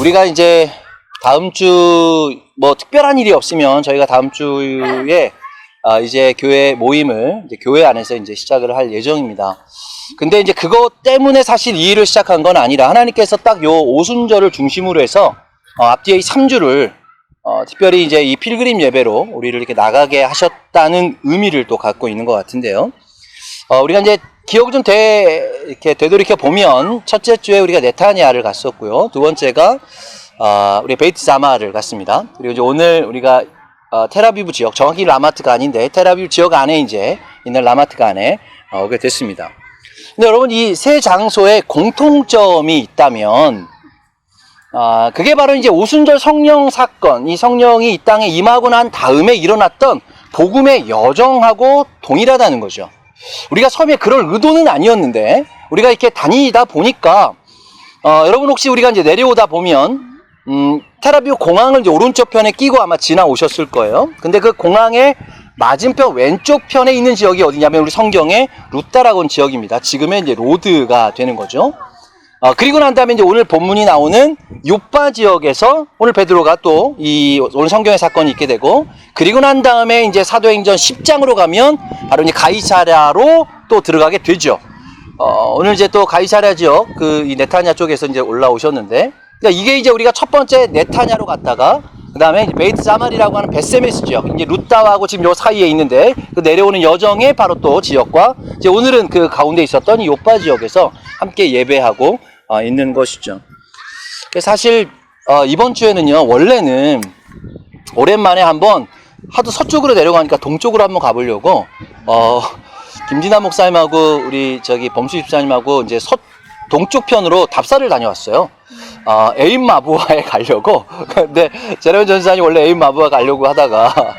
우리가 이제 다음 주 뭐 특별한 일이 없으면 저희가 다음 주에 이제 교회 모임을 이제 교회 안에서 이제 시작을 할 예정입니다. 근데 이제 그것 때문에 사실 이 일을 시작한 건 아니라 하나님께서 딱 요 오순절을 중심으로 해서 앞뒤에 이 3주를 특별히 이제 이 필그림 예배로 우리를 이렇게 나가게 하셨다는 의미를 또 갖고 있는 것 같은데요. 우리가 이제 기억을 좀 이렇게 되돌이켜 보면 첫째 주에 우리가 네타냐를 갔었고요. 두 번째가 우리 베이트 자마를 갔습니다. 그리고 이제 오늘 우리가 텔아비브 지역, 정확히 라마트가 아닌데 테라비브 지역 안에 이제 있는 라마트가 안에 오게 됐습니다. 근데 여러분 이 세 장소에 공통점이 있다면 그게 바로 이제 오순절 성령 사건, 이 성령이 이 땅에 임하고 난 다음에 일어났던 복음의 여정하고 동일하다는 거죠. 우리가 처음에 그럴 의도는 아니었는데 우리가 이렇게 다니다 보니까 여러분 혹시 우리가 이제 내려오다 보면 텔아비브 공항을 이제 오른쪽 편에 끼고 아마 지나오셨을 거예요. 근데 그 공항의 맞은편 왼쪽 편에 있는 지역이 어디냐면 우리 성경의 루타라고 하는 지역입니다. 지금의 이제 로드가 되는 거죠. 그리고 난 다음에 이제 오늘 본문이 나오는 요빠 지역에서 오늘 베드로가 또 오늘 성경의 사건이 있게 되고, 그리고 난 다음에 이제 사도행전 10장으로 가면 바로 이제 가이사랴로 또 들어가게 되죠. 오늘 이제 또 가이사랴 지역 이 네타냐 쪽에서 이제 올라오셨는데, 그러니까 이게 이제 우리가 첫 번째 네타냐로 갔다가 그 다음에 베이트 자말이라고 하는 베세메스 지역, 이제 루타하고 지금 요 사이에 있는데 그 내려오는 여정의 바로 또 지역과 이제 오늘은 그 가운데 있었던 이 요빠 지역에서 함께 예배하고 있는 것이죠. 사실 이번 주에는요, 원래는 오랜만에 한번 하도 서쪽으로 내려가니까 동쪽으로 한번 가보려고 김진아 목사님하고 우리 범수 집사님하고 이제 동쪽 편으로 답사를 다녀왔어요. 에임 마부아에 가려고. 근데 제레미 전사님 원래 에임 마부아 가려고 하다가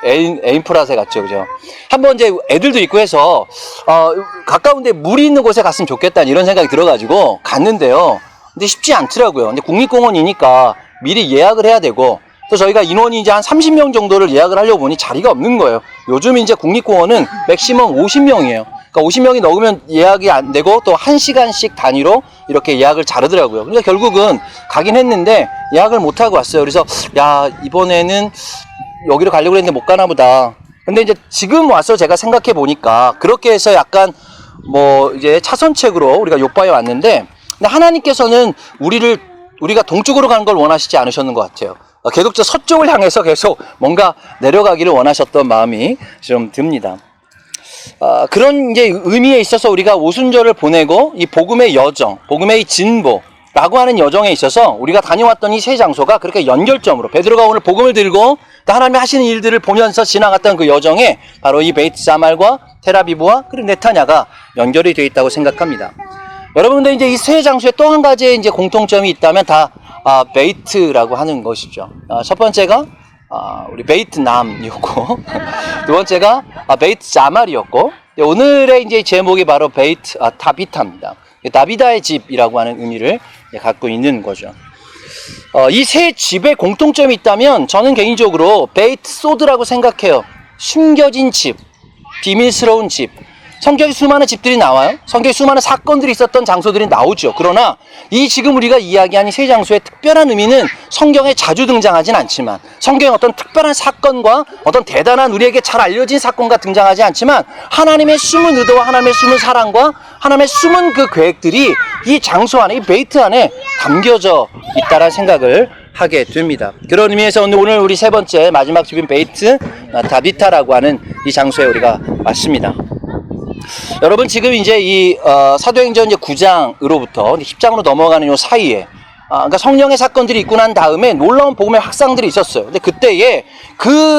에임 프라세 갔죠, 그죠? 한번 이제 애들도 있고 해서 가까운데 물이 있는 곳에 갔으면 좋겠다 이런 생각이 들어가지고 갔는데요. 근데 쉽지 않더라고요. 근데 국립공원이니까 미리 예약을 해야 되고, 또 저희가 인원이 이제 한 30명 정도를 예약을 하려고 보니 자리가 없는 거예요. 요즘 이제 국립공원은 맥시멈 50명이에요. 그러니까 50명이 넘으면 예약이 안 되고 또 1시간씩 단위로 이렇게 예약을 자르더라고요. 그러니까 결국은 가긴 했는데 예약을 못 하고 왔어요. 그래서 야, 이번에는 여기로 가려고 했는데 못 가나 보다. 근데 이제 지금 와서 제가 생각해 보니까 그렇게 해서 약간 이제 차선책으로 우리가 요빠에 왔는데, 근데 하나님께서는 우리가 동쪽으로 가는 걸 원하시지 않으셨는 것 같아요. 계속 저 서쪽을 향해서 계속 뭔가 내려가기를 원하셨던 마음이 좀 듭니다. 그런 이제 의미에 있어서 우리가 오순절을 보내고 이 복음의 여정, 복음의 이 진보라고 하는 여정에 있어서 우리가 다녀왔던 이 세 장소가 그렇게 연결점으로 베드로가 오늘 복음을 들고 하나님이 하시는 일들을 보면서 지나갔던 그 여정에 바로 이 베이트 자말과 텔아비브와 그리고 네타냐가 연결이 되어 있다고 생각합니다. 여러분들 이제 이 세 장소에 또 한 가지의 이제 공통점이 있다면 다 베이트라고 하는 것이죠. 첫 번째가 우리 베이트남이었고, 두 번째가 베이트 자말이었고, 오늘의 이제 제목이 바로 베이트 다비타입니다. 다비다의 집이라고 하는 의미를 갖고 있는 거죠. 이 세 집에 공통점이 있다면 저는 개인적으로 베이트 소드라고 생각해요. 숨겨진 집, 비밀스러운 집. 성경에 수많은 집들이 나와요. 성경에 수많은 사건들이 있었던 장소들이 나오죠. 그러나 이 지금 우리가 이야기한 이 세 장소의 특별한 의미는 성경에 자주 등장하진 않지만, 성경에 어떤 특별한 사건과 어떤 대단한 우리에게 잘 알려진 사건과 등장하지 않지만, 하나님의 숨은 의도와 하나님의 숨은 사랑과 하나님의 숨은 그 계획들이 이 장소 안에, 이 베이트 안에 담겨져 있다는 생각을 하게 됩니다. 그런 의미에서 오늘 우리 세 번째 마지막 집인 베이트 다비타라고 하는 이 장소에 우리가 왔습니다. 여러분 지금 이제 이 사도행전 이제 9장으로부터 10장으로 넘어가는 요 사이에 그러니까 성령의 사건들이 있고 난 다음에 놀라운 복음의 확산들이 있었어요. 근데 그때에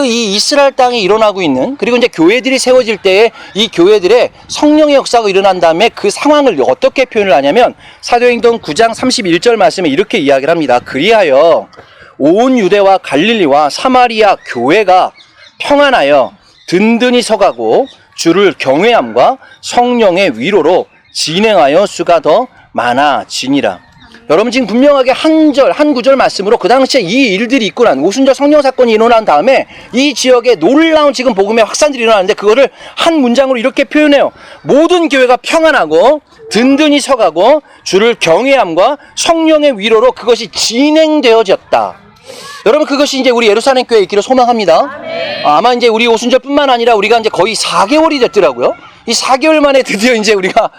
이 이스라엘 땅에 일어나고 있는, 그리고 이제 교회들이 세워질 때에 이 교회들의 성령의 역사가 일어난 다음에 그 상황을 어떻게 표현을 하냐면 사도행전 9장 31절 말씀에 이렇게 이야기를 합니다. 그리하여 온 유대와 갈릴리와 사마리아 교회가 평안하여 든든히 서가고 주를 경외함과 성령의 위로로 진행하여 수가 더 많아지니라. 여러분 지금 분명하게 한 구절 말씀으로 그 당시에 이 일들이 있고 난 오순절 성령 사건이 일어난 다음에 이 지역에 놀라운 지금 복음의 확산들이 일어나는데 그거를 한 문장으로 이렇게 표현해요. 모든 교회가 평안하고 든든히 서가고 주를 경외함과 성령의 위로로 그것이 진행되어졌다. 여러분, 그것이 이제 우리 예루살렘 교회에 있기를 소망합니다. 아마 이제 우리 오순절뿐만 아니라 우리가 이제 거의 4개월이 됐더라고요. 이 4개월 만에 드디어 이제 우리가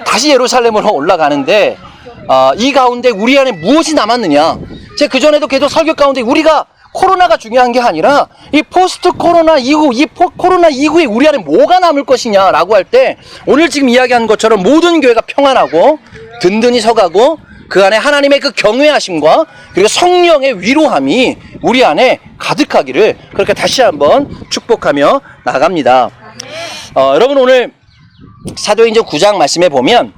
다시 예루살렘으로 올라가는데, 이 가운데 우리 안에 무엇이 남았느냐? 제가 그전에도 계속 설교 가운데 우리가 코로나가 중요한 게 아니라 이 포스트 코로나 이후, 코로나 이후에 우리 안에 뭐가 남을 것이냐라고 할 때, 오늘 지금 이야기한 것처럼 모든 교회가 평안하고 든든히 서가고 그 안에 하나님의 그 경외하심과 그리고 성령의 위로함이 우리 안에 가득하기를 그렇게 다시 한번 축복하며 나갑니다. 여러분, 오늘 사도행전 9장 말씀에 보면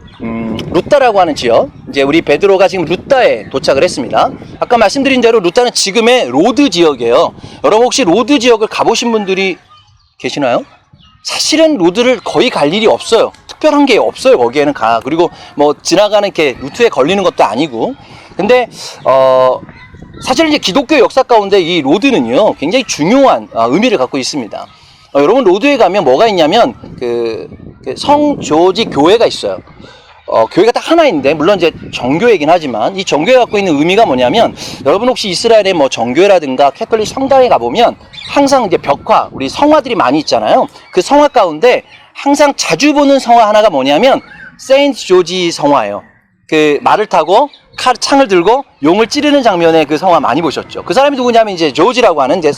루따라고 하는 지역, 이제 우리 베드로가 지금 루따에 도착을 했습니다. 아까 말씀드린 대로 루따는 지금의 로드 지역이에요. 여러분, 혹시 로드 지역을 가보신 분들이 계시나요? 사실은 로드를 거의 갈 일이 없어요. 특별한 게 없어요. 거기에는 그리고 뭐 지나가는 게 루트에 걸리는 것도 아니고. 근데 사실 이제 기독교 역사 가운데 이 로드는요 굉장히 중요한 의미를 갖고 있습니다. 여러분, 로드에 가면 뭐가 있냐면 그 성조지 교회가 있어요. 교회가 딱 하나 있는데, 물론 이제 정교회이긴 하지만 이 정교회 갖고 있는 의미가 뭐냐면, 여러분 혹시 이스라엘의 뭐 정교회라든가 캐톨릭 성당에 가보면 항상 이제 벽화, 우리 성화들이 많이 있잖아요. 그 성화 가운데 항상 자주 보는 성화 하나가 뭐냐면 세인트 조지 성화예요. 그 말을 타고 창을 들고 용을 찌르는 장면의 그 성화 많이 보셨죠? 그 사람이 누구냐면 이제 조지라고 하는 이제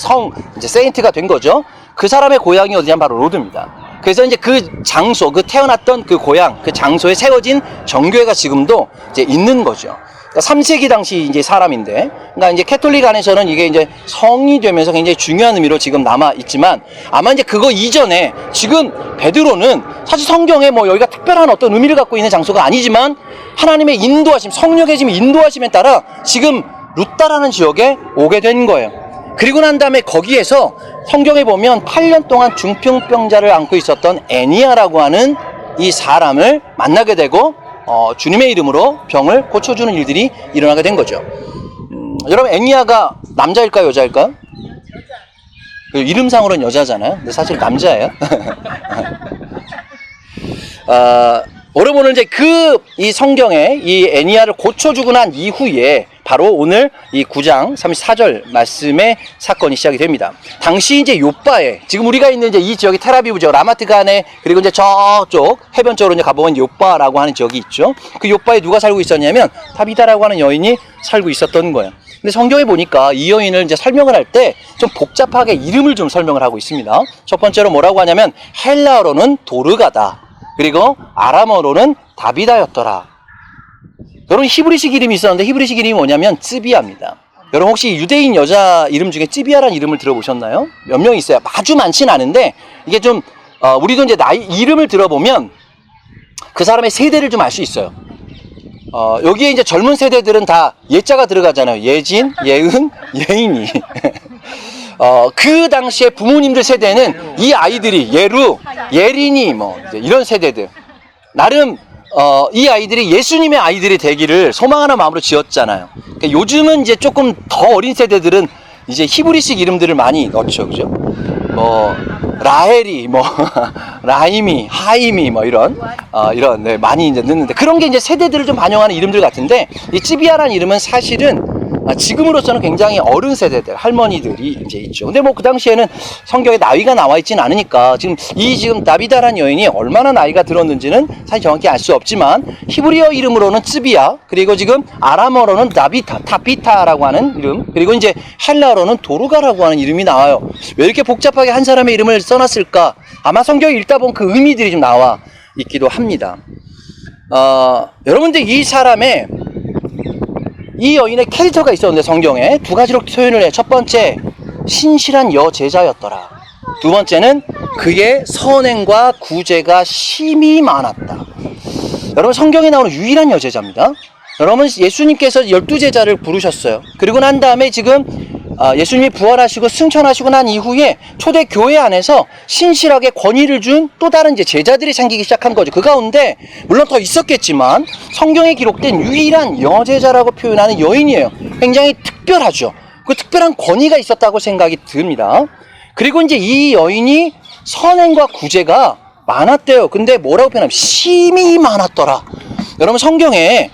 세인트가 된 거죠. 그 사람의 고향이 어디냐면 바로 로드입니다. 그래서 이제 그 장소, 그 태어났던 그 고향, 그 장소에 세워진 정교회가 지금도 이제 있는 거죠. 그러니까 3세기 당시 이제 사람인데, 그러니까 이제 캐톨릭 안에서는 이게 이제 성이 되면서 굉장히 중요한 의미로 지금 남아 있지만, 아마 이제 그거 이전에 지금 베드로는 사실 성경에 뭐 여기가 특별한 어떤 의미를 갖고 있는 장소가 아니지만 하나님의 인도하심, 성령의 지금 인도하심에 따라 지금 루따라는 지역에 오게 된 거예요. 그리고 난 다음에 거기에서 성경에 보면 8년 동안 중풍병자를 안고 있었던 애니아라고 하는 이 사람을 만나게 되고 주님의 이름으로 병을 고쳐주는 일들이 일어나게 된 거죠. 여러분, 애니아가 남자일까요, 여자일까요? 그 이름상으로는 여자잖아요. 근데 사실 남자예요. 여러분, 오늘 이제 이 성경에 이 애니아를 고쳐주고 난 이후에 바로 오늘 이 9장 34절 말씀의 사건이 시작이 됩니다. 당시 이제 요빠에, 지금 우리가 있는 이제 이 지역이 텔아비브죠. 라마트간에, 그리고 이제 저쪽 해변 쪽으로 이제 가보면 요빠라고 하는 지역이 있죠. 그 요빠에 누가 살고 있었냐면 다비다라고 하는 여인이 살고 있었던 거예요. 근데 성경에 보니까 이 여인을 이제 설명을 할 때 좀 복잡하게 이름을 좀 설명을 하고 있습니다. 첫 번째로 뭐라고 하냐면 헬라어로는 도르가다. 그리고 아람어로는 다비다였더라. 여러분, 히브리식 이름이 있었는데 히브리식 이름이 뭐냐면 쯔비아입니다. 여러분, 혹시 유대인 여자 이름 중에 쯔비아라는 이름을 들어보셨나요? 몇 명 있어요. 아주 많지는 않은데 이게 좀 우리도 이제 이름을 들어보면 그 사람의 세대를 좀 알 수 있어요. 여기에 이제 젊은 세대들은 다 예자가 들어가잖아요. 예진, 예은, 예인이. 그 당시에 부모님들 세대는 이 아이들이 예루, 예린이 뭐 이런 세대들, 나름 이 아이들이 예수님의 아이들이 되기를 소망하는 마음으로 지었잖아요. 그러니까 요즘은 이제 조금 더 어린 세대들은 이제 히브리식 이름들을 많이 넣죠, 그죠? 뭐 라헬이, 뭐 라임이, 하임이, 뭐 이런 네, 많이 이제 넣는데, 그런 게 이제 세대들을 좀 반영하는 이름들 같은데, 이 찌비아라는 이름은 사실은 지금으로서는 굉장히 어른 세대들, 할머니들이 이제 있죠. 근데 뭐 그 당시에는 성경에 나이가 나와 있진 않으니까 지금 다비다라는 여인이 얼마나 나이가 들었는지는 사실 정확히 알 수 없지만, 히브리어 이름으로는 쯔비아, 그리고 지금 아람어로는 타비타라고 하는 이름, 그리고 이제 헬라어로는 도르가라고 하는 이름이 나와요. 왜 이렇게 복잡하게 한 사람의 이름을 써놨을까? 아마 성경을 읽다 보면 그 의미들이 좀 나와 있기도 합니다. 여러분들, 이 여인의 캐릭터가 있었는데 성경에 두 가지로 표현을 해. 첫 번째, 신실한 여제자였더라. 두 번째는 그의 선행과 구제가 심히 많았다. 여러분, 성경에 나오는 유일한 여제자입니다. 여러분, 예수님께서 12제자를 부르셨어요. 그리고 난 다음에 지금 예수님이 부활하시고 승천하시고 난 이후에 초대 교회 안에서 신실하게 권위를 준 또 다른 이제 제자들이 생기기 시작한 거죠. 그 가운데 물론 더 있었겠지만 성경에 기록된 유일한 여제자라고 표현하는 여인이에요. 굉장히 특별하죠. 그 특별한 권위가 있었다고 생각이 듭니다. 그리고 이제 이 여인이 선행과 구제가 많았대요. 근데 뭐라고 표현하면 심히 많았더라. 여러분 성경에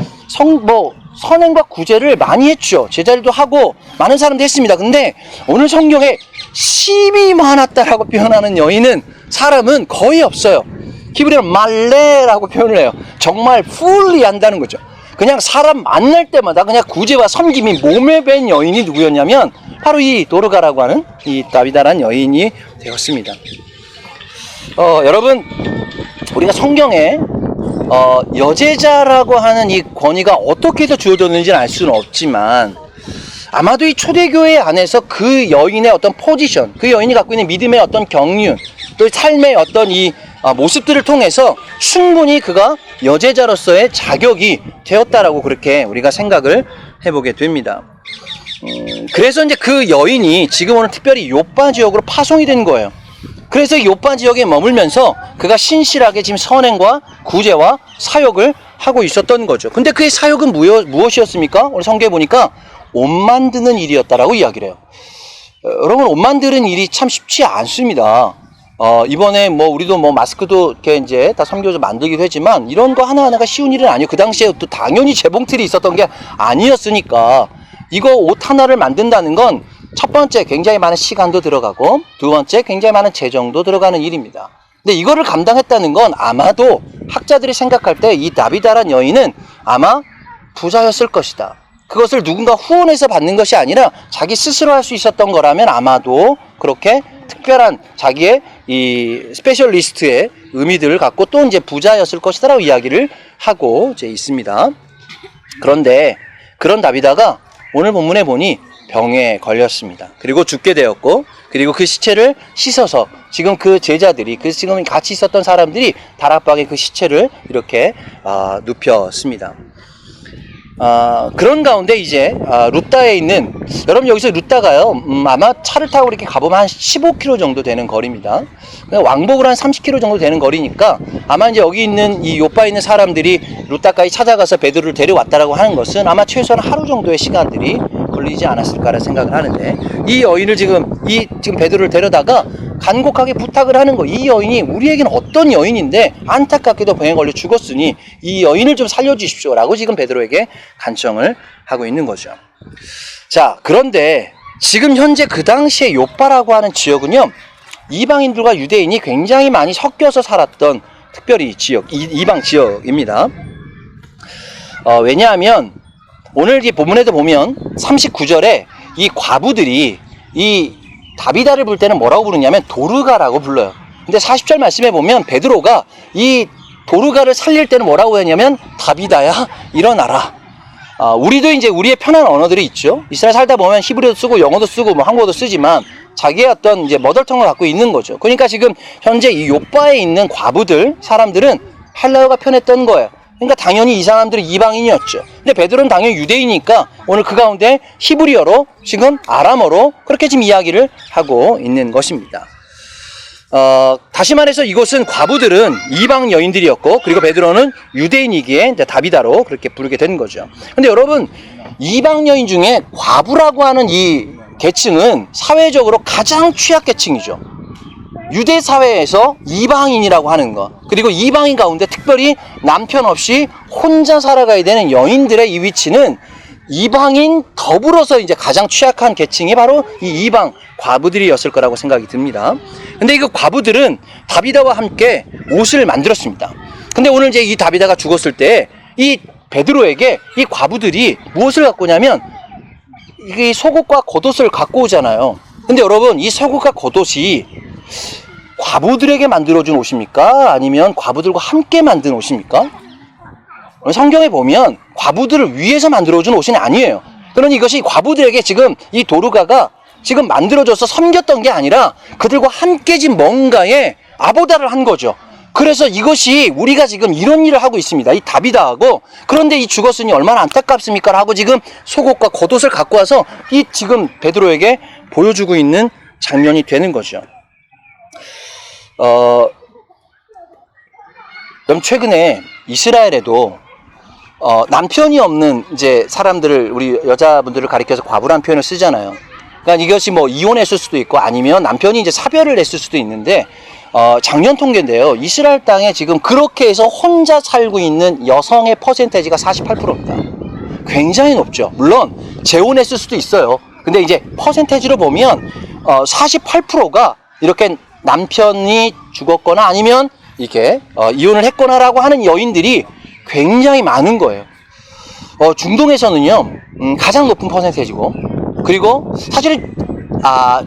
선행과 구제를 많이 했죠. 제자들도 하고 많은 사람도 했습니다. 근데 오늘 성경에 심히 많았다라고 표현하는 사람은 거의 없어요. 히브리어는 말레라고 표현을 해요. 정말 fully 한다는 거죠. 그냥 사람 만날 때마다 그냥 구제와 섬김이 몸에 밴 여인이 누구였냐면 바로 이 도르가라고 하는 이 다비다라는 여인이 되었습니다. 여러분 우리가 성경에 여제자라고 하는 이 권위가 어떻게 해서 주어졌는지는 알 수는 없지만 아마도 이 초대교회 안에서 그 여인의 어떤 포지션, 그 여인이 갖고 있는 믿음의 어떤 경륜, 또 삶의 어떤 이 모습들을 통해서 충분히 그가 여제자로서의 자격이 되었다라고 그렇게 우리가 생각을 해보게 됩니다. 그래서 이제 그 여인이 지금 오늘 특별히 요빠 지역으로 파송이 된 거예요. 그래서 요빠 지역에 머물면서 그가 신실하게 지금 선행과 구제와 사역을 하고 있었던 거죠. 근데 그의 사역은 무엇이었습니까? 오늘 성경에 보니까 옷 만드는 일이었다라고 이야기를 해요. 여러분 옷 만드는 일이 참 쉽지 않습니다. 이번에 우리도 마스크도 이렇게 이제 다 섬겨서 만들기도 했지만 이런 거 하나하나가 쉬운 일은 아니에요. 그 당시에 또 당연히 재봉틀이 있었던 게 아니었으니까 이거 옷 하나를 만든다는 건 첫 번째 굉장히 많은 시간도 들어가고 두 번째 굉장히 많은 재정도 들어가는 일입니다. 근데 이거를 감당했다는 건 아마도 학자들이 생각할 때 이 다비다란 여인은 아마 부자였을 것이다. 그것을 누군가 후원해서 받는 것이 아니라 자기 스스로 할 수 있었던 거라면 아마도 그렇게 특별한 자기의 이 스페셜리스트의 의미들을 갖고 또 이제 부자였을 것이다라고 이야기를 하고 이제 있습니다. 그런데 그런 다비다가 오늘 본문에 보니 병에 걸렸습니다. 그리고 죽게 되었고, 그리고 그 시체를 씻어서 지금 그 제자들이, 지금 같이 있었던 사람들이 다락방에 그 시체를 이렇게 눕혔습니다. 그런 가운데 이제 루따에 있는, 여러분 여기서 루따가요 아마 차를 타고 이렇게 가보면 한 15km 정도 되는 거리입니다. 왕복으로 한 30km 정도 되는 거리니까 아마 이제 여기 있는 이 요빠에 있는 사람들이 루따까지 찾아가서 베드로를 데려왔다라고 하는 것은 아마 최소한 하루 정도의 시간들이 걸리지 않았을까라는 생각을 하는데, 이 여인을 지금 베드로를 데려다가 간곡하게 부탁을 하는 거, 이 여인이 우리에게는 어떤 여인인데 안타깝게도 병에 걸려 죽었으니 이 여인을 좀 살려주십시오 라고 지금 베드로에게 간청을 하고 있는 거죠. 자, 그런데 지금 현재 그 당시에 요빠라고 하는 지역은요, 이방인들과 유대인이 굉장히 많이 섞여서 살았던 특별히 이방 지역입니다. 왜냐하면 오늘 이 본문에도 보면 39절에 이 과부들이 이 다비다를 부를 때는 뭐라고 부르냐면 도르가라고 불러요. 근데 40절 말씀에 보면 베드로가 이 도르가를 살릴 때는 뭐라고 했냐면 다비다야 일어나라. 우리도 이제 우리의 편한 언어들이 있죠. 이스라엘 살다 보면 히브리어도 쓰고 영어도 쓰고 한국어도 쓰지만 자기의 어떤 이제 머덜텅을 갖고 있는 거죠. 그러니까 지금 현재 이 요빠에 있는 사람들은 헬라어가 편했던 거예요. 그러니까 당연히 이 사람들은 이방인이었죠. 근데 베드로는 당연히 유대인이니까 오늘 그 가운데 히브리어로 지금 아람어로 그렇게 지금 이야기를 하고 있는 것입니다. 다시 말해서 이곳은 과부들은 이방 여인들이었고, 그리고 베드로는 유대인이기에 이제 다비다로 그렇게 부르게 된 거죠. 근데 여러분, 이방 여인 중에 과부라고 하는 이 계층은 사회적으로 가장 취약계층이죠. 유대 사회에서 이방인이라고 하는 것, 그리고 이방인 가운데 특별히 남편 없이 혼자 살아가야 되는 여인들의 이 위치는 이방인 더불어서 이제 가장 취약한 계층이 바로 이 이방 과부들이었을 거라고 생각이 듭니다. 근데 이 과부들은 다비다와 함께 옷을 만들었습니다. 근데 오늘 이제 이 다비다가 죽었을 때 이 베드로에게 이 과부들이 무엇을 갖고 오냐면 이 속옷과 겉옷을 갖고 오잖아요. 근데 여러분, 이 속옷과 겉옷이 과부들에게 만들어준 옷입니까? 아니면 과부들과 함께 만든 옷입니까? 성경에 보면 과부들을 위해서 만들어준 옷은 아니에요. 그러니 이것이 과부들에게 지금 이 도르가가 지금 만들어줘서 섬겼던 게 아니라 그들과 함께 지금 뭔가에 아보다를 한 거죠. 그래서 이것이 우리가 지금 이런 일을 하고 있습니다. 이 다비다하고, 그런데 이 죽었으니 얼마나 안타깝습니까? 하고 지금 속옷과 겉옷을 갖고 와서 이 지금 베드로에게 보여주고 있는 장면이 되는 거죠. 그럼 최근에 이스라엘에도 남편이 없는 이제 사람들을, 우리 여자분들을 가리켜서 과부라는 표현을 쓰잖아요. 그러니까 이것이 뭐 이혼했을 수도 있고 아니면 남편이 이제 사별을 했을 수도 있는데 작년 통계인데요. 이스라엘 땅에 지금 그렇게 해서 혼자 살고 있는 여성의 퍼센테이지가 48%입니다. 굉장히 높죠. 물론 재혼했을 수도 있어요. 근데 이제 퍼센테이지로 보면 48%가 이렇게 남편이 죽었거나 아니면 이렇게 이혼을 했거나라고 하는 여인들이 굉장히 많은 거예요. 중동에서는요 가장 높은 퍼센테이지고, 그리고 사실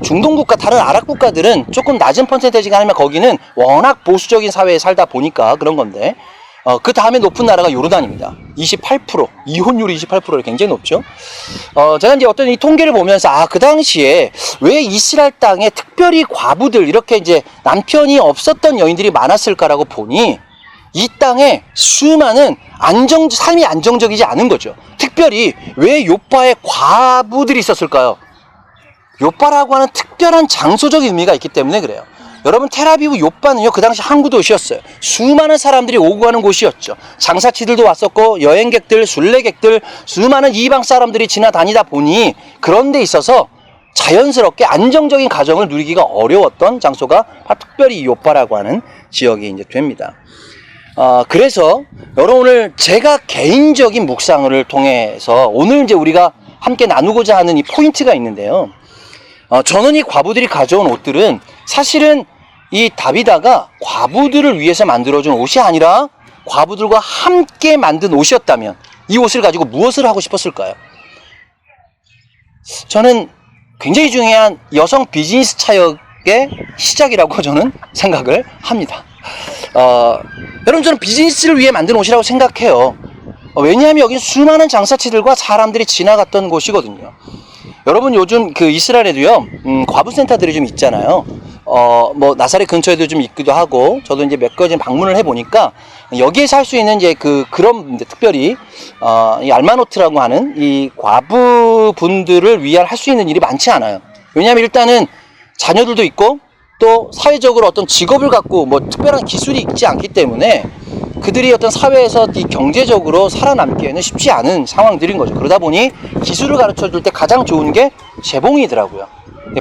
중동 국가 다른 아랍 국가들은 조금 낮은 퍼센테이지가 아니면 거기는 워낙 보수적인 사회에 살다 보니까 그런 건데, 그 다음에 높은 나라가 요르단입니다. 28%, 이혼율이 28%로 굉장히 높죠. 제가 이제 어떤 이 통계를 보면서 그 당시에 왜 이스라엘 땅에 특별히 과부들, 이렇게 이제 남편이 없었던 여인들이 많았을까라고 보니 이 땅에 수많은 삶이 안정적이지 않은 거죠. 특별히 왜 요빠에 과부들이 있었을까요? 요빠라고 하는 특별한 장소적 의미가 있기 때문에 그래요. 여러분, 텔아비브 요빠는요 그 당시 항구 도시였어요. 수많은 사람들이 오고 가는 곳이었죠. 장사치들도 왔었고 여행객들, 순례객들, 수많은 이방 사람들이 지나다니다 보니 그런 데 있어서 자연스럽게 안정적인 가정을 누리기가 어려웠던 장소가 특별히 요빠라고 하는 지역이 이제 됩니다. 그래서 여러분, 오늘 제가 개인적인 묵상을 통해서 오늘 이제 우리가 함께 나누고자 하는 이 포인트가 있는데요. 저는 이 과부들이 가져온 옷들은 사실은 이 다비다가 과부들을 위해서 만들어준 옷이 아니라 과부들과 함께 만든 옷이었다면 이 옷을 가지고 무엇을 하고 싶었을까요? 저는 굉장히 중요한 여성 비즈니스 차역의 시작이라고 저는 생각을 합니다. 여러분, 저는 비즈니스를 위해 만든 옷이라고 생각해요. 왜냐하면 여긴 수많은 장사치들과 사람들이 지나갔던 곳이거든요. 여러분, 요즘 그 이스라엘에도요 과부센터들이 좀 있잖아요. 뭐 나사렛 근처에도 좀 있기도 하고, 저도 이제 몇 가지 방문을 해보니까 여기에서 할 수 있는 이제 그런 특별히 이 알마노트라고 하는 이 과부분들을 위한 할 수 있는 일이 많지 않아요. 왜냐하면 일단은 자녀들도 있고 또 사회적으로 어떤 직업을 갖고 뭐 특별한 기술이 있지 않기 때문에 그들이 어떤 사회에서 이 경제적으로 살아남기에는 쉽지 않은 상황들인 거죠. 그러다 보니 기술을 가르쳐 줄 때 가장 좋은 게 재봉이더라고요.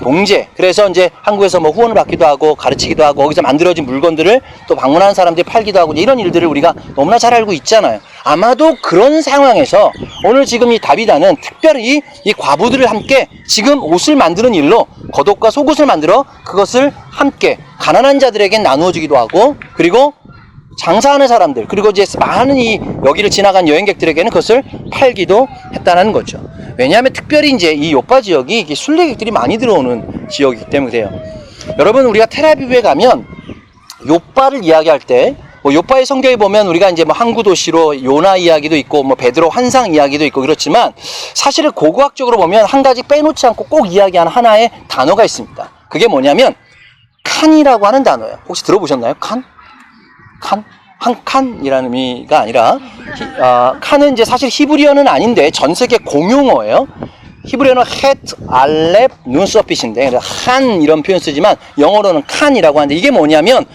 봉제. 그래서 이제 한국에서 뭐 후원을 받기도 하고 가르치기도 하고 거기서 만들어진 물건들을 또 방문하는 사람들이 팔기도 하고 이런 일들을 우리가 너무나 잘 알고 있잖아요. 아마도 그런 상황에서 오늘 지금 이 다비다는 특별히 이 과부들을 함께 지금 옷을 만드는 일로 겉옷과 속옷을 만들어 그것을 함께 가난한 자들에게 나누어 주기도 하고, 그리고 장사하는 사람들, 그리고 이제 많은 이 여기를 지나간 여행객들에게는 그것을 팔기도 했다는 거죠. 왜냐하면 특별히 이제 이 요빠 지역이 순례객들이 많이 들어오는 지역이기 때문에 그래요. 여러분, 우리가 텔아비브에 가면 요빠를 이야기할 때 뭐 요빠의 성경에 보면 우리가 이제 뭐 항구 도시로 요나 이야기도 있고 뭐 베드로 환상 이야기도 있고 그렇지만, 사실은 고고학적으로 보면 한 가지 빼놓지 않고 꼭 이야기하는 하나의 단어가 있습니다. 그게 뭐냐면 칸이라고 하는 단어예요. 혹시 들어보셨나요? 칸? 한 칸이라는 의미가 아니라 칸은 이제 사실 히브리어는 아닌데 전 세계 공용어예요. 히브리어는 het, 알렙, 눈서핏인데 한 이런 표현 쓰지만 영어로는 칸이라고 하는데, 이게 뭐냐면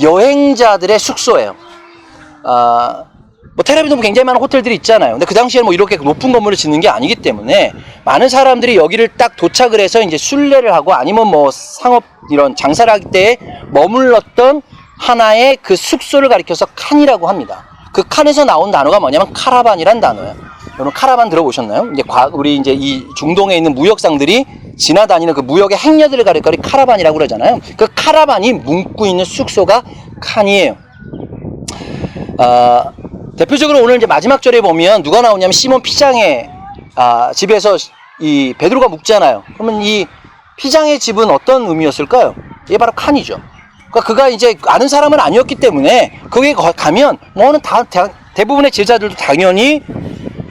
여행자들의 숙소예요. 뭐 텔아비브도 굉장히 많은 호텔들이 있잖아요. 근데 그 당시에는 뭐 이렇게 높은 건물을 짓는 게 아니기 때문에 많은 사람들이 여기를 딱 도착을 해서 이제 순례를 하고 아니면 뭐 상업 이런 장사를 하기 때에 머물렀던 하나의 그 숙소를 가리켜서 칸이라고 합니다. 그 칸에서 나온 단어가 뭐냐면 카라반이란 단어예요. 여러분, 카라반 들어보셨나요? 이제 우리 이제 이 중동에 있는 무역상들이 지나다니는 그 무역의 행렬들을 가리켜 카라반이라고 그러잖아요. 그 카라반이 뭉고 있는 숙소가 칸이에요. 대표적으로 오늘 이제 마지막 절에 보면 누가 나오냐면 시몬 피장의 집에서 이 베드로가 묵잖아요. 그러면 이 피장의 집은 어떤 의미였을까요? 이게 바로 칸이죠. 그러니까 그가 이제 아는 사람은 아니었기 때문에 거기에 가면 뭐는 대부분의 제자들도 당연히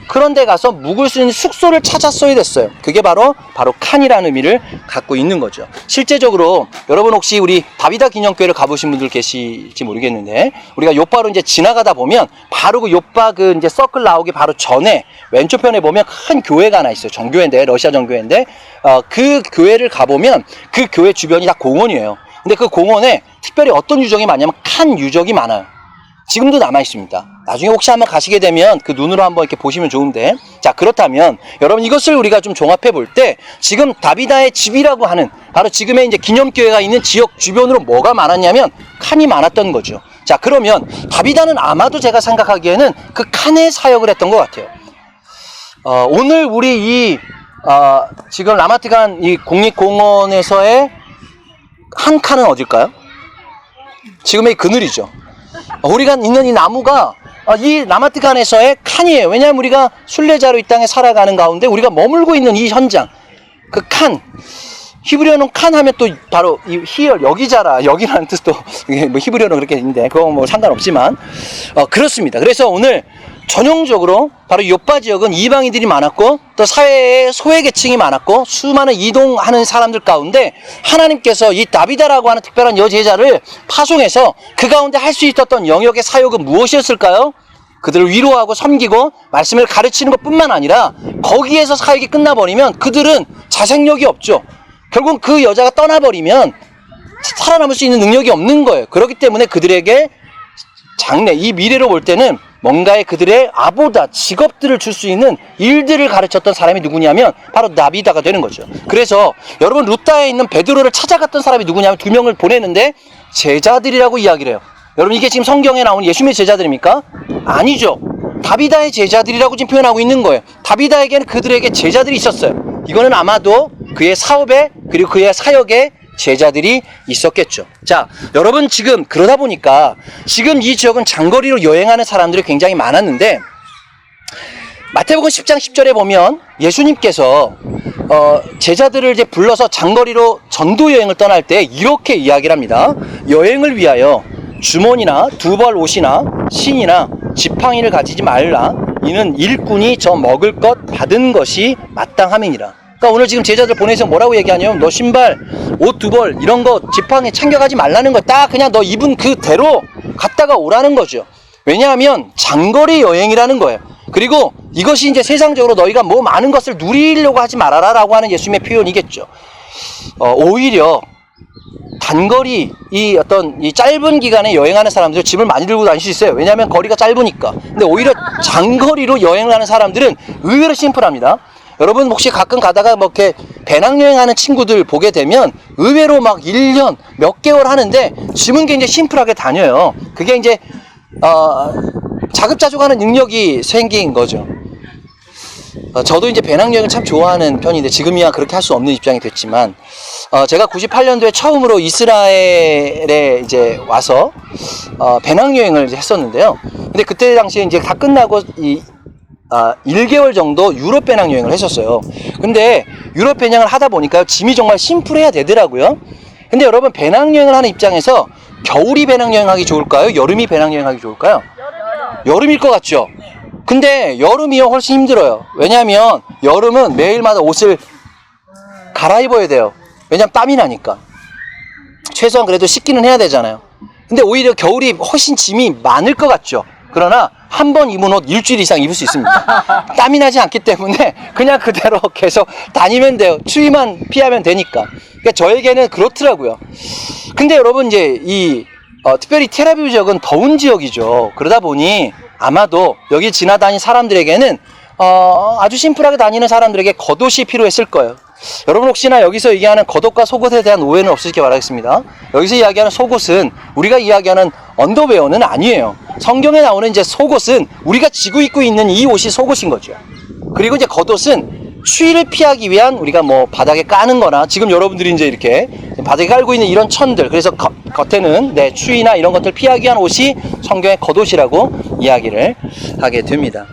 그런 데 가서 묵을 수 있는 숙소를 찾았어야 됐어요. 그게 바로 칸이라는 의미를 갖고 있는 거죠. 실제적으로 여러분, 혹시 우리 다비다 기념교회를 가보신 분들 계실지 모르겠는데, 우리가 요빠로 이제 지나가다 보면 바로 그 요빠 그 이제 서클 나오기 바로 전에 왼쪽 편에 보면 큰 교회가 하나 있어요. 정교회인데, 러시아 정교회인데, 그 교회를 가보면 그 교회 주변이 다 공원이에요. 근데 그 공원에 특별히 어떤 유적이 많냐면 칸 유적이 많아요. 지금도 남아 있습니다. 나중에 혹시 한번 가시게 되면 그 눈으로 한번 이렇게 보시면 좋은데, 자, 그렇다면 여러분 이것을 우리가 좀 종합해 볼 때 지금 다비다의 집이라고 하는 바로 지금의 이제 기념교회가 있는 지역 주변으로 뭐가 많았냐면 칸이 많았던 거죠. 자, 그러면 다비다는 아마도 제가 생각하기에는 그 칸에 사역을 했던 것 같아요. 오늘 우리 지금 라마트간 이 국립공원에서의 한 칸은 어딜까요? 지금의 그늘이죠. 우리가 있는 이 나무가 이 라마트간에서의 칸이에요. 왜냐하면 우리가 순례자로 이 땅에 살아가는 가운데 우리가 머물고 있는 이 현장, 그 칸, 히브리어는 칸 하면 또 바로 이 히얼, 여기자라, 여기라는 뜻도 뭐 히브리어는 그렇게 있는데 그건 뭐 상관없지만 그렇습니다. 그래서 오늘 전형적으로 바로 요빠 지역은 이방인들이 많았고 또 사회에 소외계층이 많았고 수많은 이동하는 사람들 가운데 하나님께서 이 다비다라고 하는 특별한 여제자를 파송해서 그 가운데 할 수 있었던 영역의 사역은 무엇이었을까요? 그들을 위로하고 섬기고 말씀을 가르치는 것뿐만 아니라 거기에서 사역이 끝나버리면 그들은 자생력이 없죠. 결국 그 여자가 떠나버리면 살아남을 수 있는 능력이 없는 거예요. 그렇기 때문에 그들에게 장래, 이 미래로 볼 때는 뭔가의 그들의 아보다 직업들을 줄 수 있는 일들을 가르쳤던 사람이 누구냐면 바로 다비다가 되는 거죠. 그래서 여러분 루다에 있는 베드로를 찾아갔던 사람이 누구냐면 2명을 보내는데 제자들이라고 이야기를 해요. 여러분 이게 지금 성경에 나오는 예수님의 제자들입니까? 아니죠. 다비다의 제자들이라고 지금 표현하고 있는 거예요. 다비다에게는 그들에게 제자들이 있었어요. 이거는 아마도 그의 사업에 그리고 그의 사역에 제자들이 있었겠죠. 자, 여러분 지금 그러다 보니까 지금 이 지역은 장거리로 여행하는 사람들이 굉장히 많았는데 마태복음 10장 10절에 보면 예수님께서 제자들을 이제 불러서 장거리로 전도 여행을 떠날 때 이렇게 이야기를 합니다. 여행을 위하여 주머니나 두벌 옷이나 신이나 지팡이를 가지지 말라. 이는 일꾼이 저 먹을 것 받은 것이 마땅함이니라. 그러니까 오늘 지금 제자들 보내서 뭐라고 얘기하냐면 너 신발, 옷 두 벌 이런 거 지팡이 챙겨가지 말라는 거 딱 그냥 너 입은 그대로 갔다가 오라는 거죠. 왜냐하면 장거리 여행이라는 거예요. 그리고 이것이 이제 세상적으로 너희가 뭐 많은 것을 누리려고 하지 말아라 라고 하는 예수님의 표현이겠죠. 오히려 단거리 이 짧은 기간에 여행하는 사람들 집을 많이 들고 다닐 수 있어요. 왜냐하면 거리가 짧으니까. 근데 오히려 장거리로 여행을 하는 사람들은 의외로 심플합니다. 여러분 혹시 가끔 가다가 뭐 이렇게 배낭여행하는 친구들 보게 되면 의외로 막 1년 몇 개월 하는데 짐은 굉장히 심플하게 다녀요. 그게 이제 자급자족하는 능력이 생긴 거죠. 저도 이제 배낭여행을 참 좋아하는 편인데 지금이야 그렇게 할 수 없는 입장이 됐지만 제가 98년도에 처음으로 이스라엘에 이제 와서 배낭여행을 이제 했었는데요. 근데 그때 당시에 이제 다 끝나고 1개월 정도 유럽 배낭여행을 했었어요. 근데 유럽 배낭을 하다 보니까 짐이 정말 심플해야 되더라고요. 근데 여러분 배낭여행을 하는 입장에서 겨울이 배낭여행하기 좋을까요? 여름이 배낭여행하기 좋을까요? 여름일 것 같죠? 근데 여름이요 훨씬 힘들어요. 왜냐하면 여름은 매일마다 옷을 갈아입어야 돼요. 왜냐하면 땀이 나니까. 최소한 그래도 씻기는 해야 되잖아요. 근데 오히려 겨울이 훨씬 짐이 많을 것 같죠? 그러나 한 번 입은 옷 일주일 이상 입을 수 있습니다. 땀이 나지 않기 때문에 그냥 그대로 계속 다니면 돼요. 추위만 피하면 되니까. 그러니까 저에게는 그렇더라고요. 근데 여러분 이제 특별히 텔아비브 지역은 더운 지역이죠. 그러다 보니 아마도 여기 지나다닌 사람들에게는 아주 심플하게 다니는 사람들에게 겉옷이 필요했을 거예요. 여러분 혹시나 여기서 얘기하는 겉옷과 속옷에 대한 오해는 없으시길 바라겠습니다. 여기서 이야기하는 속옷은 우리가 이야기하는 언더웨어는 아니에요. 성경에 나오는 이제 속옷은 우리가 지고 입고 있는 이 옷이 속옷인 거죠. 그리고 이제 겉옷은 추위를 피하기 위한 우리가 뭐 바닥에 까는 거나 지금 여러분들이 이제 이렇게 바닥에 깔고 있는 이런 천들, 그래서 겉에는 추위나 이런 것들 피하기 위한 옷이 성경의 겉옷이라고 이야기를 하게 됩니다.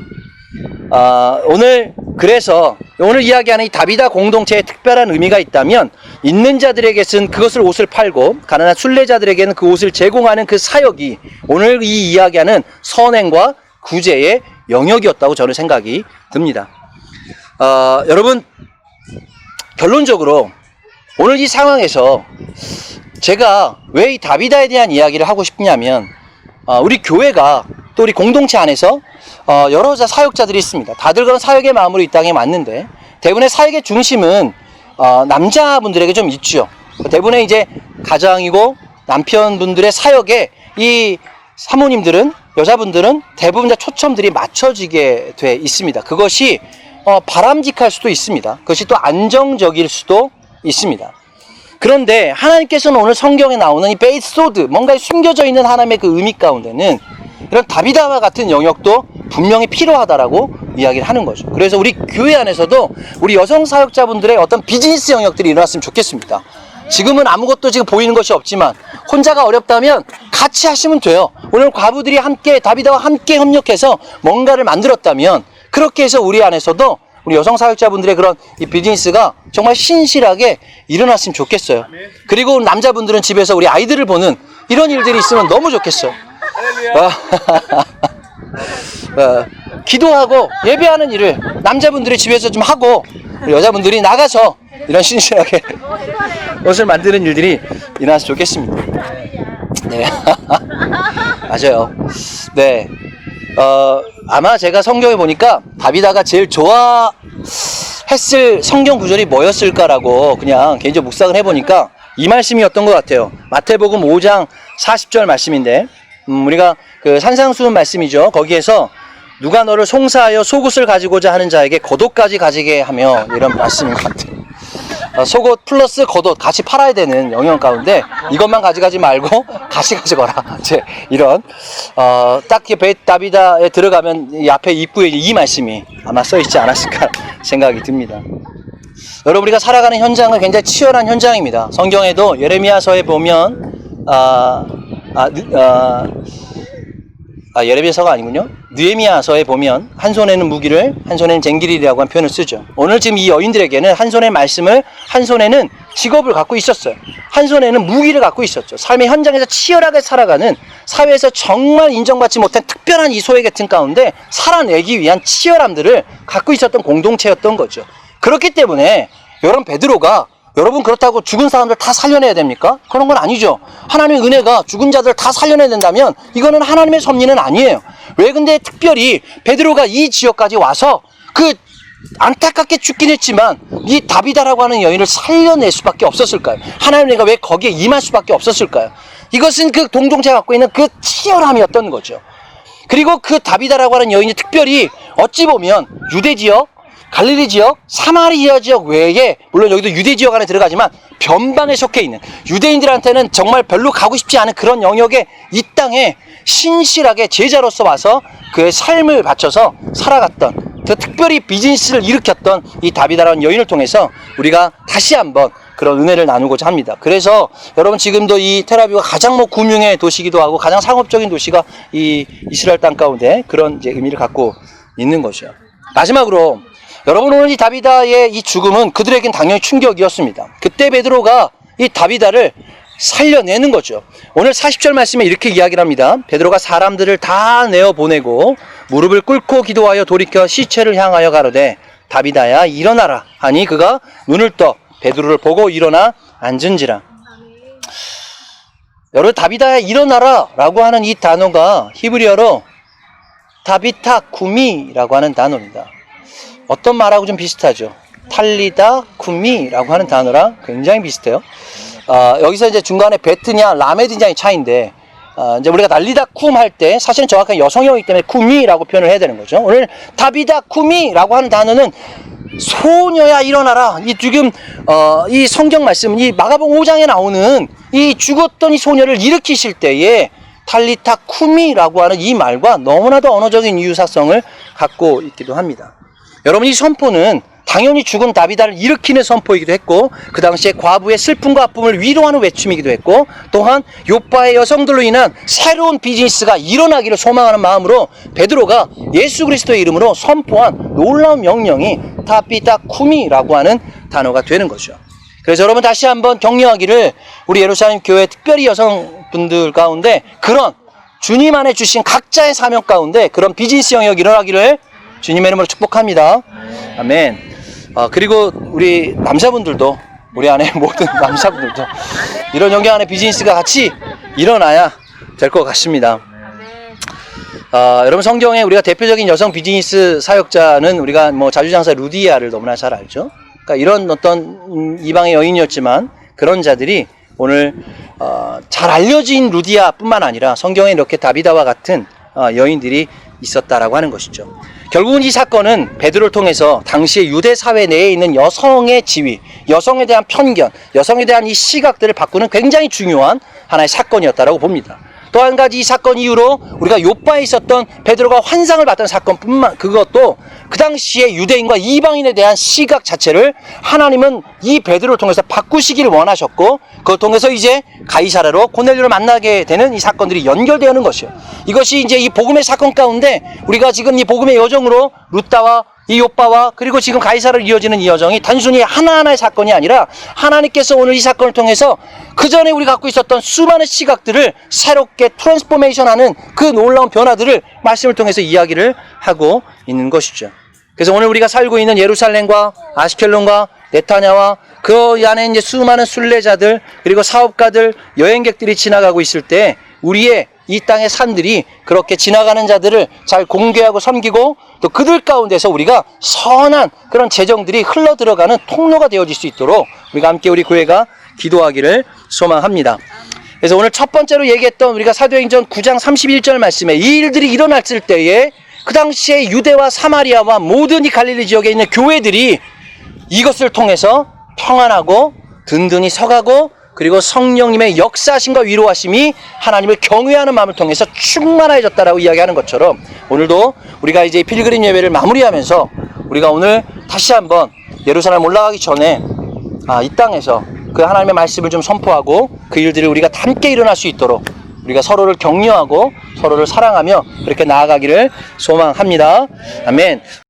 오늘 이야기하는 이 다비다 공동체에 특별한 의미가 있다면 있는 자들에게는 그것을 옷을 팔고 가난한 순례자들에게는 그 옷을 제공하는 그 사역이 오늘 이 이야기하는 선행과 구제의 영역이었다고 저는 생각이 듭니다. 여러분 결론적으로 오늘 이 상황에서 제가 왜 이 다비다에 대한 이야기를 하고 싶냐면 우리 교회가 또 우리 공동체 안에서 여러 사역자들이 있습니다. 다들 그런 사역의 마음으로 이 땅에 왔는데 대부분의 사역의 중심은 남자분들에게 좀 있죠. 대부분의 이제 가장이고 남편분들의 사역에 이 사모님들은 여자분들은 대부분 다 초점들이 맞춰지게 돼 있습니다. 그것이 바람직할 수도 있습니다. 그것이 또 안정적일 수도 있습니다. 그런데 하나님께서는 오늘 성경에 나오는 이 베이스 소드, 뭔가 숨겨져 있는 하나님의 그 의미 가운데는 이런 다비다와 같은 영역도 분명히 필요하다라고 이야기를 하는 거죠. 그래서 우리 교회 안에서도 우리 여성 사역자분들의 어떤 비즈니스 영역들이 일어났으면 좋겠습니다. 지금은 아무것도 지금 보이는 것이 없지만 혼자가 어렵다면 같이 하시면 돼요. 오늘 과부들이 함께 다비다와 함께 협력해서 뭔가를 만들었다면 그렇게 해서 우리 안에서도 우리 여성 사역자분들의 그런 이 비즈니스가 정말 신실하게 일어났으면 좋겠어요. 그리고 남자분들은 집에서 우리 아이들을 보는 이런 일들이 있으면 너무 좋겠어요. 기도하고 예배하는 일을 남자분들이 집에서 좀 하고 우리 여자분들이 나가서 이런 신실하게 옷을 만드는 일들이 일어나서 좋겠습니다. 네. 맞아요. 네. 아마 제가 성경에 보니까 다비다가 제일 좋아했을 성경 구절이 뭐였을까라고 그냥 개인적으로 묵상을 해보니까 이 말씀이었던 것 같아요. 마태복음 5장 40절 말씀인데, 우리가 그 산상수훈 말씀이죠. 거기에서 누가 너를 송사하여 속옷을 가지고자 하는 자에게 겉옷까지 가지게 하며, 이런 말씀인 것 같아요. 속옷 플러스 겉옷 같이 팔아야 되는 영역 가운데 이것만 가져가지 말고 같이 가져가라. 이런 딱히 베트 다비다에 들어가면 이 앞에 입구에 이 말씀이 아마 써 있지 않았을까 생각이 듭니다. 여러분, 우리가 살아가는 현장은 굉장히 치열한 현장입니다. 성경에도 예레미야서에 보면 예레미야서가 아니군요. 느헤미야서에 보면 한 손에는 무기를 한 손에는 쟁기리라고 한 표현을 쓰죠. 오늘 지금 이 여인들에게는 한 손에 말씀을, 한 손에는 직업을 갖고 있었어요. 한 손에는 무기를 갖고 있었죠. 삶의 현장에서 치열하게 살아가는, 사회에서 정말 인정받지 못한 특별한 이 소외 계층 가운데 살아내기 위한 치열함들을 갖고 있었던 공동체였던 거죠. 그렇기 때문에 여러분, 베드로가 여러분 그렇다고 죽은 사람들 다 살려내야 됩니까? 그런 건 아니죠. 하나님의 은혜가 죽은 자들 다 살려내야 된다면 이거는 하나님의 섭리는 아니에요. 왜 근데 특별히 베드로가 이 지역까지 와서 그 안타깝게 죽긴 했지만 이 다비다라고 하는 여인을 살려낼 수밖에 없었을까요? 하나님의 은혜가 왜 거기에 임할 수밖에 없었을까요? 이것은 그 공동체가 갖고 있는 그 치열함이었던 거죠. 그리고 그 다비다라고 하는 여인이 특별히 어찌 보면 유대 지역, 갈릴리 지역, 사마리아 지역 외에, 물론 여기도 유대 지역 안에 들어가지만 변방에 속해 있는 유대인들한테는 정말 별로 가고 싶지 않은 그런 영역에, 이 땅에 신실하게 제자로서 와서 그의 삶을 바쳐서 살아갔던, 그 특별히 비즈니스를 일으켰던 이 다비다라는 여인을 통해서 우리가 다시 한번 그런 은혜를 나누고자 합니다. 그래서 여러분, 지금도 이 텔아비브가 가장 구명의 도시이기도 하고 가장 상업적인 도시가 이 이스라엘 땅 가운데 그런 이제 의미를 갖고 있는 것이요. 마지막으로 여러분, 오늘 이 다비다의 이 죽음은 그들에겐 당연히 충격이었습니다. 그때 베드로가 이 다비다를 살려내는 거죠. 오늘 40절 말씀에 이렇게 이야기를 합니다. 베드로가 사람들을 다 내어보내고 무릎을 꿇고 기도하여 돌이켜 시체를 향하여 가로되 다비다야 일어나라 하니 그가 눈을 떠 베드로를 보고 일어나 앉은지라. 여러분, 다비다야 일어나라 라고 하는 이 단어가 히브리어로 다비타 쿠미라고 하는 단어입니다. 어떤 말하고 좀 비슷하죠. 탈리다 쿠미라고 하는 단어랑 굉장히 비슷해요. 여기서 이제 중간에 베트냐 라메드냐의 차이인데, 이제 우리가 날리다 쿰 할 때 사실은 정확한 여성형이기 때문에 쿠미라고 표현을 해야 되는 거죠. 오늘 다비다 쿠미라고 하는 단어는 소녀야 일어나라. 이 지금 이 성경 말씀, 이 마가복음 5장에 나오는 이 죽었던 이 소녀를 일으키실 때에 탈리타 쿠미라고 하는 이 말과 너무나도 언어적인 유사성을 갖고 있기도 합니다. 여러분, 이 선포는 당연히 죽은 다비다를 일으키는 선포이기도 했고, 그 당시에 과부의 슬픔과 아픔을 위로하는 외침이기도 했고, 또한 요빠의 여성들로 인한 새로운 비즈니스가 일어나기를 소망하는 마음으로 베드로가 예수 그리스도의 이름으로 선포한 놀라운 명령이 다비다 쿠미라고 하는 단어가 되는 거죠. 그래서 여러분, 다시 한번 격려하기를, 우리 예루살렘 교회 특별히 여성분들 가운데 그런 주님 안에 주신 각자의 사명 가운데 그런 비즈니스 영역이 일어나기를 주님의 이름으로 축복합니다. 아멘. 그리고 우리 남자분들도, 우리 안에 모든 남자분들도 이런 영역 안에 비즈니스가 같이 일어나야 될 것 같습니다. 여러분, 성경에 우리가 대표적인 여성 비즈니스 사역자는 우리가 자주장사 루디아를 너무나 잘 알죠. 그러니까 이런 어떤 이방의 여인이었지만 그런 자들이 오늘 잘 알려진 루디아뿐만 아니라 성경에 이렇게 다비다와 같은 여인들이 있었다라고 하는 것이죠. 결국은 이 사건은 베드로를 통해서 당시의 유대 사회 내에 있는 여성의 지위, 여성에 대한 편견, 여성에 대한 이 시각들을 바꾸는 굉장히 중요한 하나의 사건이었다라고 봅니다. 또 한 가지 이 사건 이후로 우리가 요바에 있었던 베드로가 환상을 봤던 사건뿐만 그것도 그 당시에 유대인과 이방인에 대한 시각 자체를 하나님은 이 베드로를 통해서 바꾸시기를 원하셨고 그걸 통해서 이제 가이사랴로 고넬료를 만나게 되는 이 사건들이 연결되는 것이요. 이것이 이제 이 복음의 사건 가운데 우리가 지금 이 복음의 여정으로 룻다와 이 요바와 그리고 지금 가이사랴로 이어지는 이 여정이 단순히 하나하나의 사건이 아니라 하나님께서 오늘 이 사건을 통해서 그 전에 우리가 갖고 있었던 수많은 시각들을 새롭게 트랜스포메이션하는 그 놀라운 변화들을 말씀을 통해서 이야기를 하고 있는 것이죠. 그래서 오늘 우리가 살고 있는 예루살렘과 아시켈론과 네타냐와 그 안에 이제 수많은 순례자들 그리고 사업가들 여행객들이 지나가고 있을 때 우리의 이 땅의 산들이 그렇게 지나가는 자들을 잘 공개하고 섬기고 또 그들 가운데서 우리가 선한 그런 재정들이 흘러 들어가는 통로가 되어질 수 있도록 우리가 함께 우리 교회가 기도하기를 소망합니다. 그래서 오늘 첫 번째로 얘기했던 우리가 사도행전 9장 31절 말씀에 이 일들이 일어났을 때에 그 당시에 유대와 사마리아와 모든 이 갈릴리 지역에 있는 교회들이 이것을 통해서 평안하고 든든히 서가고 그리고 성령님의 역사하심과 위로하심이 하나님을 경외하는 마음을 통해서 충만해졌다라고 이야기하는 것처럼 오늘도 우리가 이제 필그림 예배를 마무리하면서 우리가 오늘 다시 한번 예루살렘 올라가기 전에 이 땅에서 그 하나님의 말씀을 좀 선포하고 그 일들을 우리가 함께 일어날 수 있도록 우리가 서로를 격려하고 서로를 사랑하며 그렇게 나아가기를 소망합니다. 아멘.